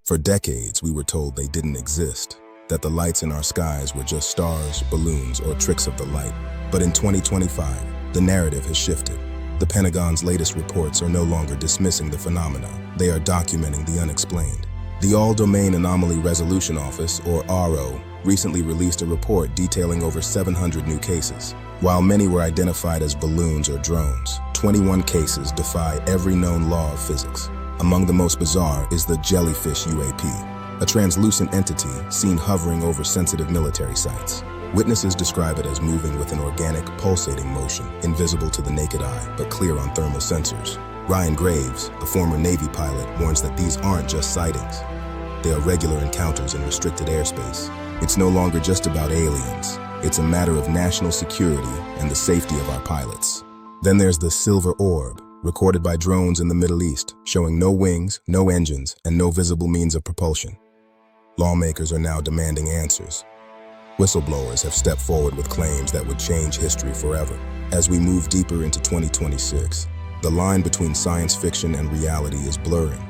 For decades, we were told they didn't exist, that the lights in our skies were just stars, balloons, or tricks of the light. But in 2025, the narrative has shifted. The Pentagon's latest reports are no longer dismissing the phenomena. They are documenting the unexplained. The All-Domain Anomaly Resolution Office, or ARO, recently released a report detailing over 700 new cases. While many were identified as balloons or drones, 21 cases defy every known law of physics. Among the most bizarre is the jellyfish UAP, a translucent entity seen hovering over sensitive military sites. Witnesses describe it as moving with an organic, pulsating motion, invisible to the naked eye, but clear on thermal sensors. Ryan Graves, a former Navy pilot, warns that these aren't just sightings. They are regular encounters in restricted airspace. It's no longer just about aliens. It's a matter of national security and the safety of our pilots. Then there's the silver orb, recorded by drones in the Middle East, showing no wings, no engines, and no visible means of propulsion. Lawmakers are now demanding answers. Whistleblowers have stepped forward with claims that would change history forever. As we move deeper into 2026, the line between science fiction and reality is blurring.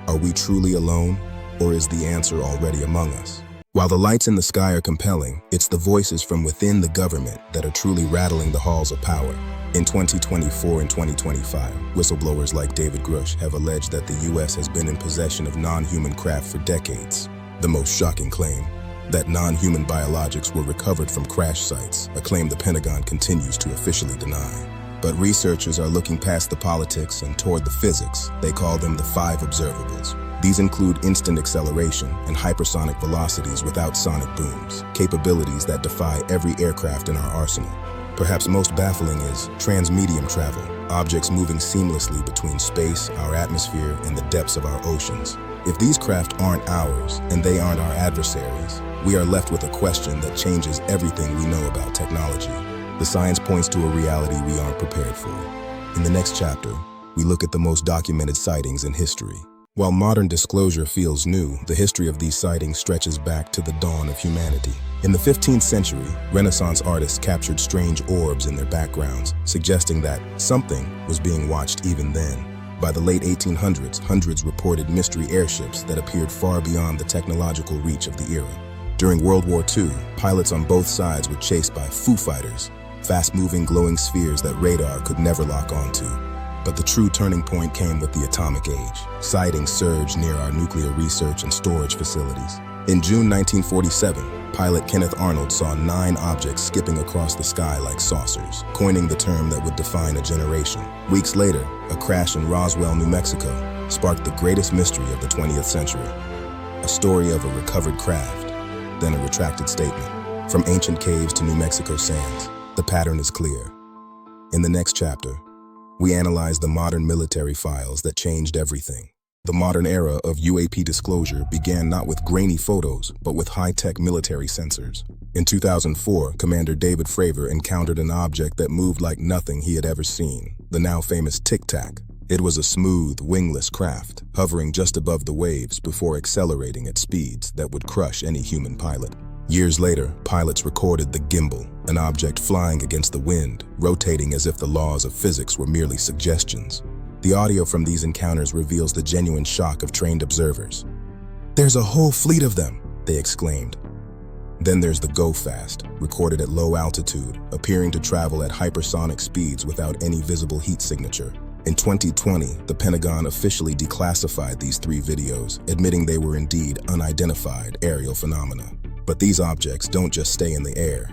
Are we truly alone, or is the answer already among us? While the lights in the sky are compelling, it's the voices from within the government that are truly rattling the halls of power. In 2024 and 2025, whistleblowers like David Grush have alleged that the U.S. has been in possession of non-human craft for decades. The most shocking claim, that non-human biologics were recovered from crash sites, a claim the Pentagon continues to officially deny. But researchers are looking past the politics and toward the physics. They call them the 5 observables. These include instant acceleration and hypersonic velocities without sonic booms, capabilities that defy every aircraft in our arsenal. Perhaps most baffling is transmedium travel, objects moving seamlessly between space, our atmosphere, and the depths of our oceans. If these craft aren't ours, and they aren't our adversaries, we are left with a question that changes everything we know about technology. The science points to a reality we aren't prepared for. In the next chapter, we look at the most documented sightings in history. While modern disclosure feels new, the history of these sightings stretches back to the dawn of humanity. In the 15th century, Renaissance artists captured strange orbs in their backgrounds, suggesting that something was being watched even then. By the late 1800s, hundreds reported mystery airships that appeared far beyond the technological reach of the era. During World War II, pilots on both sides were chased by Foo Fighters, fast-moving glowing spheres that radar could never lock onto. But the true turning point came with the atomic age. Sightings surged near our nuclear research and storage facilities. In June 1947, pilot Kenneth Arnold saw 9 objects skipping across the sky like saucers, coining the term that would define a generation. Weeks later, a crash in Roswell, New Mexico, sparked the greatest mystery of the 20th century. A story of a recovered craft, then a retracted statement. From ancient caves to New Mexico sands, the pattern is clear. In the next chapter, we analyze the modern military files that changed everything. The modern era of UAP disclosure began not with grainy photos, but with high-tech military sensors. In 2004, Commander David Fravor encountered an object that moved like nothing he had ever seen, the now famous tic-tac. It was a smooth, wingless craft, hovering just above the waves before accelerating at speeds that would crush any human pilot. Years later, pilots recorded the gimbal, an object flying against the wind, rotating as if the laws of physics were merely suggestions. The audio from these encounters reveals the genuine shock of trained observers. "There's a whole fleet of them!" they exclaimed. Then there's the go fast, recorded at low altitude, appearing to travel at hypersonic speeds without any visible heat signature. In 2020, the Pentagon officially declassified these 3 videos, admitting they were indeed unidentified aerial phenomena. But these objects don't just stay in the air.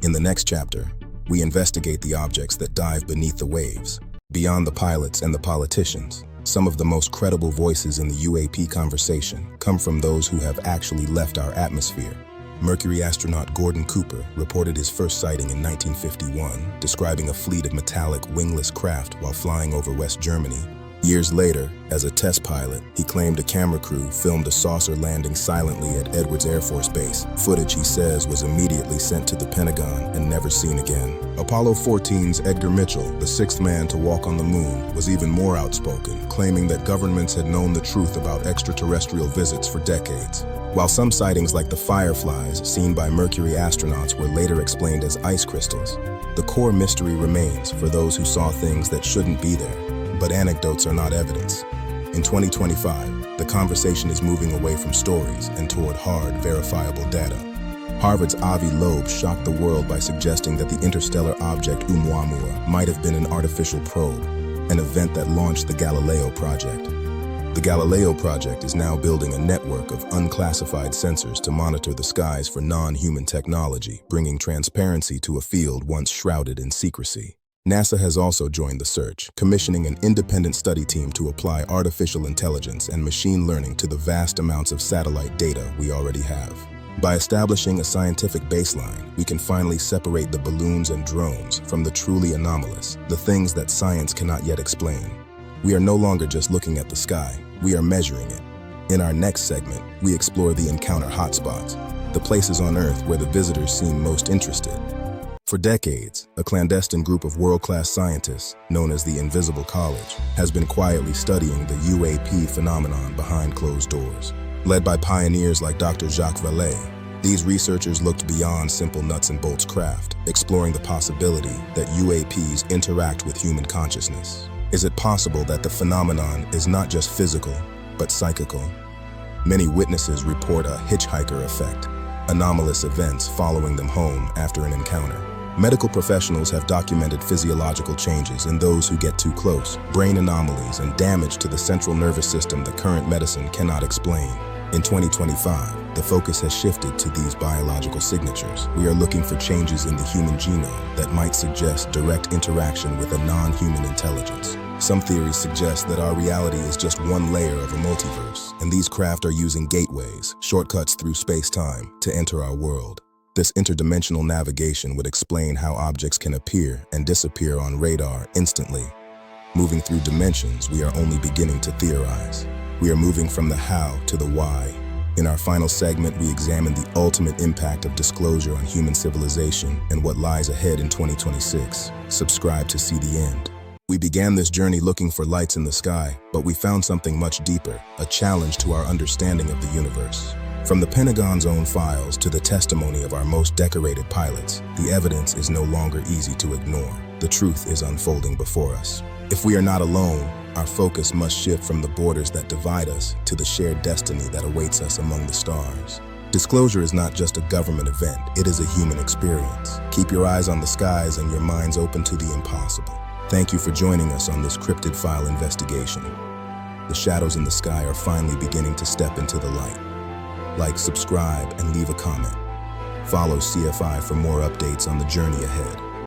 In the next chapter, we investigate the objects that dive beneath the waves. Beyond the pilots and the politicians, some of the most credible voices in the UAP conversation come from those who have actually left our atmosphere. Mercury astronaut Gordon Cooper reported his first sighting in 1951, describing a fleet of metallic wingless craft while flying over West Germany. Years later, as a test pilot, he claimed a camera crew filmed a saucer landing silently at Edwards Air Force Base. Footage, he says, was immediately sent to the Pentagon and never seen again. Apollo 14's Edgar Mitchell, the 6th man to walk on the moon, was even more outspoken, claiming that governments had known the truth about extraterrestrial visits for decades. While some sightings like the fireflies seen by Mercury astronauts were later explained as ice crystals, the core mystery remains for those who saw things that shouldn't be there. But anecdotes are not evidence. In 2025, The conversation is moving away from stories and toward hard, verifiable data. Harvard's Avi Loeb shocked the world by suggesting that the interstellar object Oumuamua might have been an artificial probe, an event that launched the Galileo Project. The Galileo Project is now building a network of unclassified sensors to monitor the skies for non-human technology, bringing transparency to a field once shrouded in secrecy. NASA has also joined the search, commissioning an independent study team to apply artificial intelligence and machine learning to the vast amounts of satellite data we already have. By establishing a scientific baseline, we can finally separate the balloons and drones from the truly anomalous, the things that science cannot yet explain. We are no longer just looking at the sky, we are measuring it. In our next segment, we explore the encounter hotspots, the places on Earth where the visitors seem most interested. For decades, a clandestine group of world-class scientists, known as the Invisible College, has been quietly studying the UAP phenomenon behind closed doors. Led by pioneers like Dr. Jacques Vallée, these researchers looked beyond simple nuts and bolts craft, exploring the possibility that UAPs interact with human consciousness. Is it possible that the phenomenon is not just physical, but psychical? Many witnesses report a hitchhiker effect, anomalous events following them home after an encounter. Medical professionals have documented physiological changes in those who get too close, brain anomalies, and damage to the central nervous system that current medicine cannot explain. In 2025, the focus has shifted to these biological signatures. We are looking for changes in the human genome that might suggest direct interaction with a non-human intelligence. Some theories suggest that our reality is just one layer of a multiverse, and these craft are using gateways, shortcuts through space-time, to enter our world. This interdimensional navigation would explain how objects can appear and disappear on radar instantly. Moving through dimensions, we are only beginning to theorize. We are moving from the how to the why. In our final segment, we examine the ultimate impact of disclosure on human civilization and what lies ahead in 2026. Subscribe to see the end. We began this journey looking for lights in the sky, but we found something much deeper, a challenge to our understanding of the universe. From the Pentagon's own files to the testimony of our most decorated pilots, the evidence is no longer easy to ignore. The truth is unfolding before us. If we are not alone, our focus must shift from the borders that divide us to the shared destiny that awaits us among the stars. Disclosure is not just a government event, it is a human experience. Keep your eyes on the skies and your minds open to the impossible. Thank you for joining us on this cryptid file investigation. The shadows in the sky are finally beginning to step into the light. Like, subscribe, and leave a comment. Follow CFI for more updates on the journey ahead.